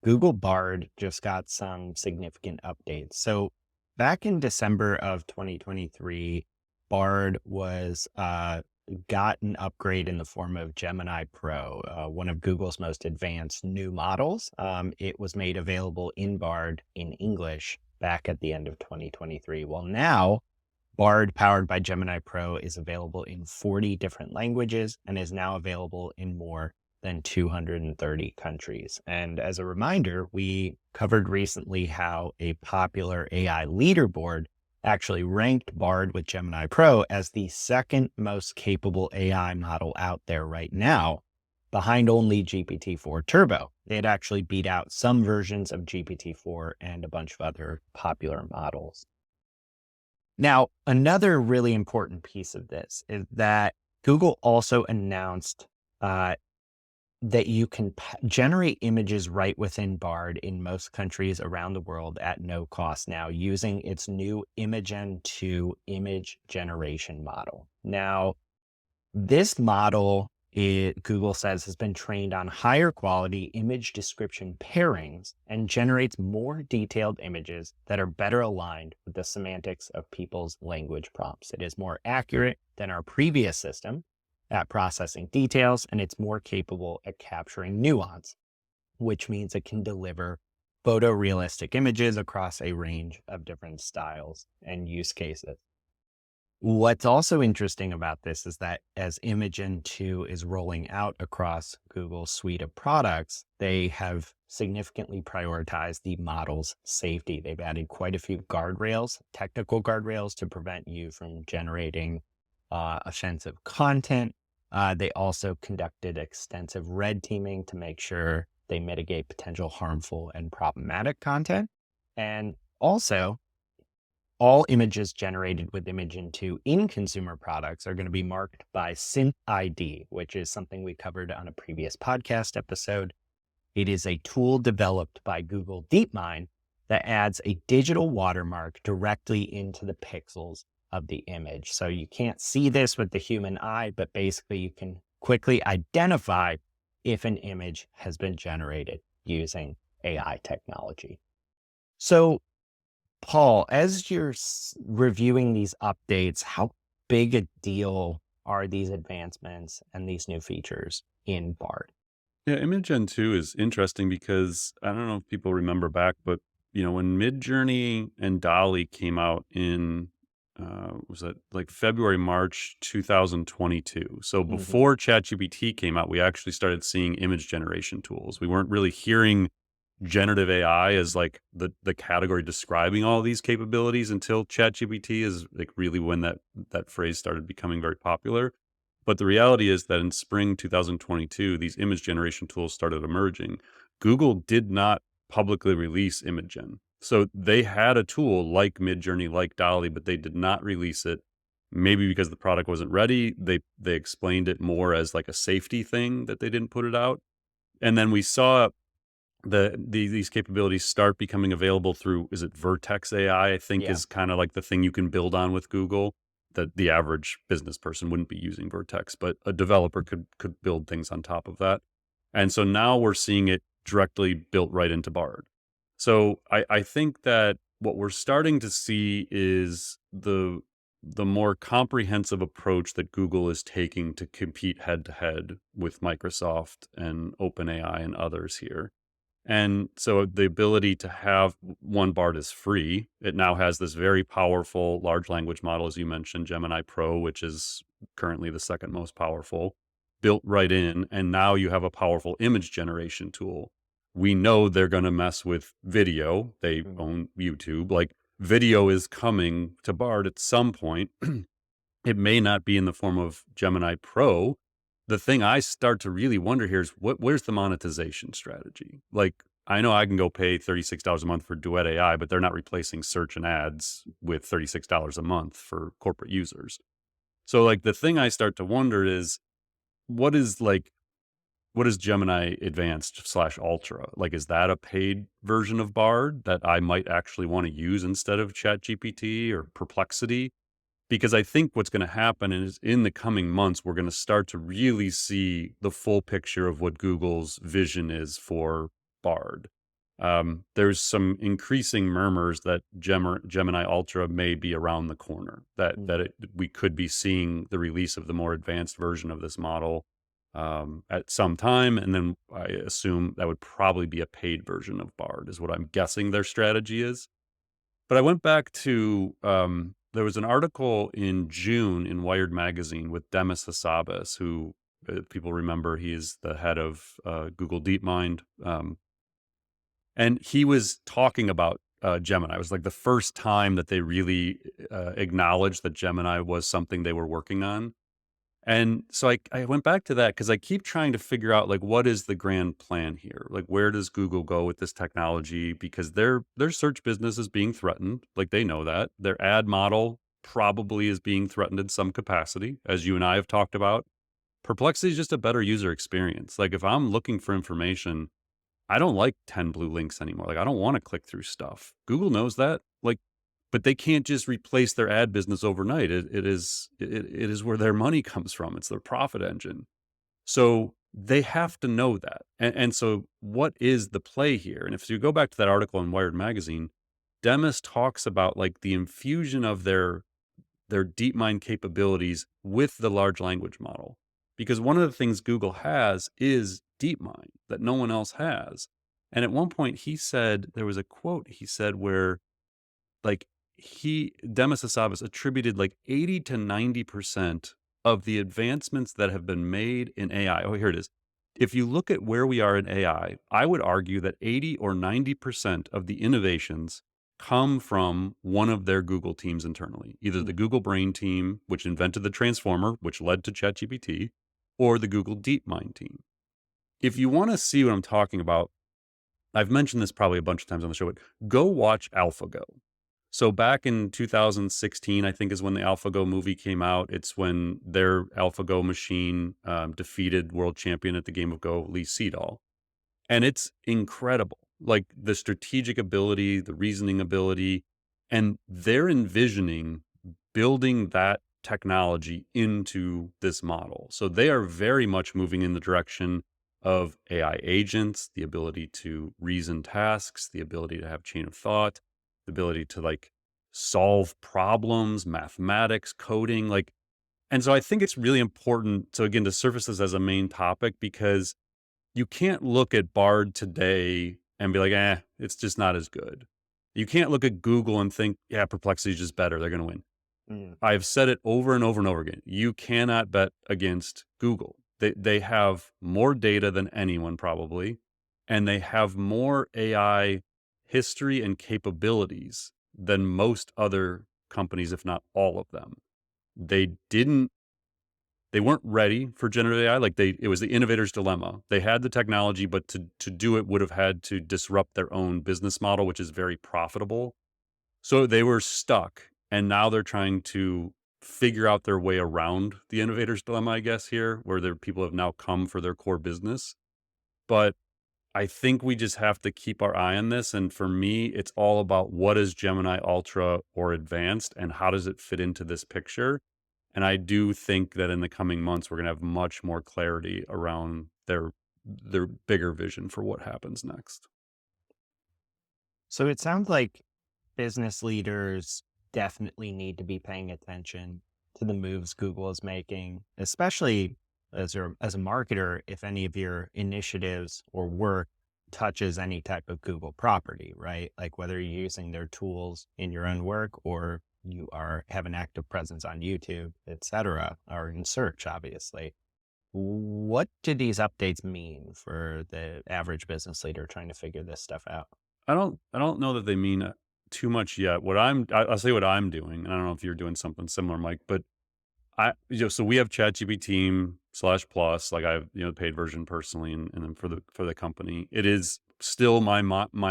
Google Bard just got some significant updates. So back in December of 2023, Bard was got an upgrade in the form of Gemini Pro, one of Google's most advanced new models. It was made available in Bard in English back at the end of 2023. Well, now Bard, powered by Gemini Pro, is available in 40 different languages and is now available in more than 230 countries. And as a reminder, we covered recently how a popular AI leaderboard actually ranked Bard with Gemini Pro as the second most capable AI model out there right now, behind only GPT-4 Turbo. It actually beat out some versions of GPT-4 and a bunch of other popular models. Now, another really important piece of this is that Google also announced uh, that you can generate images right within Bard in most countries around the world at no cost now using its new Imagen 2 image generation model. Now, this model, Google says, has been trained on higher quality image description pairings and generates more detailed images that are better aligned with the semantics of people's language prompts. It is more accurate than our previous system at processing details, and it's more capable at capturing nuance, which means it can deliver photorealistic images across a range of different styles and use cases. What's also interesting about this is that as Imagen 2 is rolling out across Google's suite of products, they have significantly prioritized the model's safety. They've added quite a few guardrails, technical guardrails, to prevent you from generating offensive content. They also conducted extensive red teaming to make sure they mitigate potential harmful and problematic content. And also, all images generated with Imagen 2 in consumer products are going to be marked by Synth ID, which is something we covered on a previous podcast episode. It is a tool developed by Google DeepMind that adds a digital watermark directly into the pixels of the image. So you can't see this with the human eye, but basically you can quickly identify if an image has been generated using AI technology. So Paul, as you're reviewing these updates, how big a deal are these advancements and these new features in Bard? Yeah, Imagen 2 is interesting because I don't know if people remember back, but when Midjourney and Dolly came out in was that like February, March 2022. So Mhm. before ChatGPT came out, we actually started seeing image generation tools. We weren't really hearing generative AI as like the category describing all these capabilities until ChatGPT is like really when that phrase started becoming very popular. But the reality is that in spring 2022, these image generation tools started emerging. Google did not publicly release Imagen. So they had a tool like Midjourney, like Dolly, but they did not release it. Maybe because the product wasn't ready. They explained it more as like a safety thing that they didn't put it out. And then we saw these capabilities start becoming available through, is it Vertex AI? I think Yeah. is kind of like the thing you can build on with Google that the average business person wouldn't be using Vertex, but a developer could build things on top of that. And so now we're seeing it directly built right into Bard. So I think that what we're starting to see is the more comprehensive approach that Google is taking to compete head to head with Microsoft and OpenAI and others here. And so the ability to have one Bard is free. It now has this very powerful large language model, as you mentioned, Gemini Pro, which is currently the second most powerful, built right in. And now you have a powerful image generation tool. We know they're going to mess with video. They Mm. own YouTube. Like video is coming to Bard at some point. It may not be in the form of Gemini Pro. The thing I start to really wonder here is where's the monetization strategy? Like, I know I can go pay $36 a month for Duet AI, but they're not replacing search and ads with $36 a month for corporate users. So like the thing I start to wonder is what is like what is Gemini Advanced slash Ultra? Like, is that a paid version of Bard that I might actually want to use instead of ChatGPT or Perplexity? Because I think what's going to happen is in the coming months, we're going to start to really see the full picture of what Google's vision is for Bard. there's some increasing murmurs that Gemini Ultra may be around the corner, Mm. we could be seeing the release of the more advanced version of this model at some time. And then I assume that would probably be a paid version of Bard, is what I'm guessing their strategy is. But I went back to there was an article in June in Wired magazine with Demis Hassabis, who people remember he is the head of Google DeepMind. And he was talking about Gemini. It was like the first time that they really acknowledged that Gemini was something they were working on. And so I went back to that because I keep trying to figure out, like, what is the grand plan here? Like, where does Google go with this technology? Because their search business is being threatened. Like, they know that. Their ad model probably is being threatened in some capacity, as you and I have talked about. Perplexity is just a better user experience. Like, if I'm looking for information, I don't like 10 blue links anymore. Like, I don't want to click through stuff. Google knows that. Like, but they can't just replace their ad business overnight. It is where their money comes from. It's their profit engine. So they have to know that. And so what is the play here? And if you go back to that article in Wired magazine, Demis talks about like the infusion of their DeepMind capabilities with the large language model. Because one of the things Google has is DeepMind that no one else has. And at one point he said, there was a quote he said where like Demis Hassabis attributed like 80 to 90% of the advancements that have been made in AI. Oh, here it is. If you look at where we are in AI, I would argue that 80 or 90% of the innovations come from one of their Google teams internally, either the Google Brain team, which invented the transformer, which led to ChatGPT, or the Google DeepMind team. If you want to see what I'm talking about, I've mentioned this probably a bunch of times on the show, but go watch AlphaGo. So back in 2016, I think is when the AlphaGo movie came out. It's when their AlphaGo machine defeated world champion at the game of Go, Lee Sedol. And it's incredible. Like the strategic ability, the reasoning ability, and they're envisioning building that technology into this model. So they are very much moving in the direction of AI agents, the ability to reason tasks, the ability to have chain of thought, the ability to like solve problems, mathematics, coding, like, and so I think it's really important. So again, to surface this as a main topic, because you can't look at Bard today and be like, it's just not as good. You can't look at Google and think, yeah, Perplexity is just better. They're going to win. Mm. I've said it over and over and over again. You cannot bet against Google. They have more data than anyone probably, and they have more AI history and capabilities than most other companies, if not all of them. They didn't they weren't ready for generative AI. Like it was the innovator's dilemma. They had the technology, but to do it would have had to disrupt their own business model, which is very profitable. So they were stuck, and now they're trying to figure out their way around the innovator's dilemma, I guess, here, where their people have now come for their core business. But I think we just have to keep our eye on this. And for me, it's all about what is Gemini Ultra or Advanced and how does it fit into this picture? And I do think that in the coming months, we're going to have much more clarity around their bigger vision for what happens next. So it sounds like business leaders definitely need to be paying attention to the moves Google is making, especially as a marketer, if any of your initiatives or work touches any type of Google property, right? Like whether you're using their tools in your own work or you have an active presence on YouTube, et cetera, or in search, obviously. What do these updates mean for the average business leader trying to figure this stuff out? I don't know that they mean too much yet. I'll say what I'm doing, and I don't know if you're doing something similar, Mike, but so we have ChatGPT slash plus, like I have, the paid version personally, and then for the company, it is still my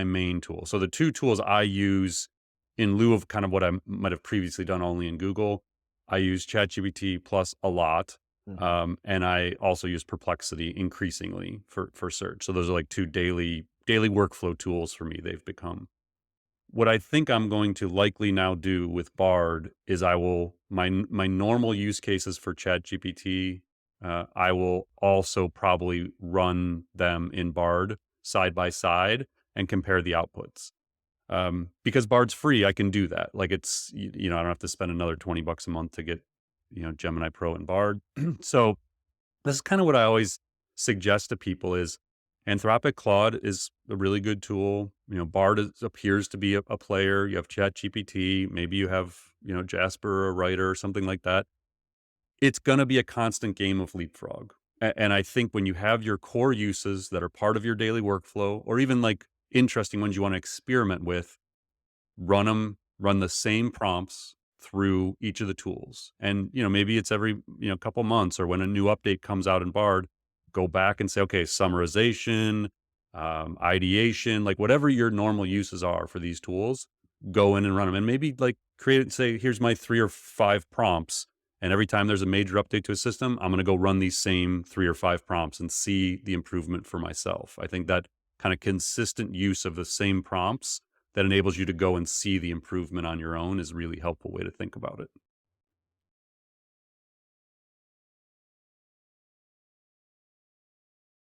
main tool. So the two tools I use in lieu of kind of what I might have previously done only in Google, I use ChatGPT plus a lot. Mhm. And I also use Perplexity increasingly for search. So those are like two daily workflow tools for me. They've become. What I think I'm going to likely now do with Bard is my normal use cases for ChatGPT, I will also probably run them in Bard side by side, and compare the outputs. Because Bard's free, I can do that. Like I don't have to spend another $20 a month to get, Gemini Pro and Bard. So this is kind of what I always suggest to people is Anthropic Claude is a really good tool. Bard appears to be a player. You have Chat GPT, maybe you have, Jasper or Writer or something like that. It's going to be a constant game of leapfrog. And I think when you have your core uses that are part of your daily workflow, or even like interesting ones you want to experiment with, run the same prompts through each of the tools. And, maybe it's every, couple months, or when a new update comes out in Bard, go back and say, okay, summarization, ideation, like whatever your normal uses are for these tools, go in and run them. And maybe like say, here's my 3 or 5 prompts. And every time there's a major update to a system, I'm going to go run these same 3 or 5 prompts and see the improvement for myself. I think that kind of consistent use of the same prompts that enables you to go and see the improvement on your own is a really helpful way to think about it.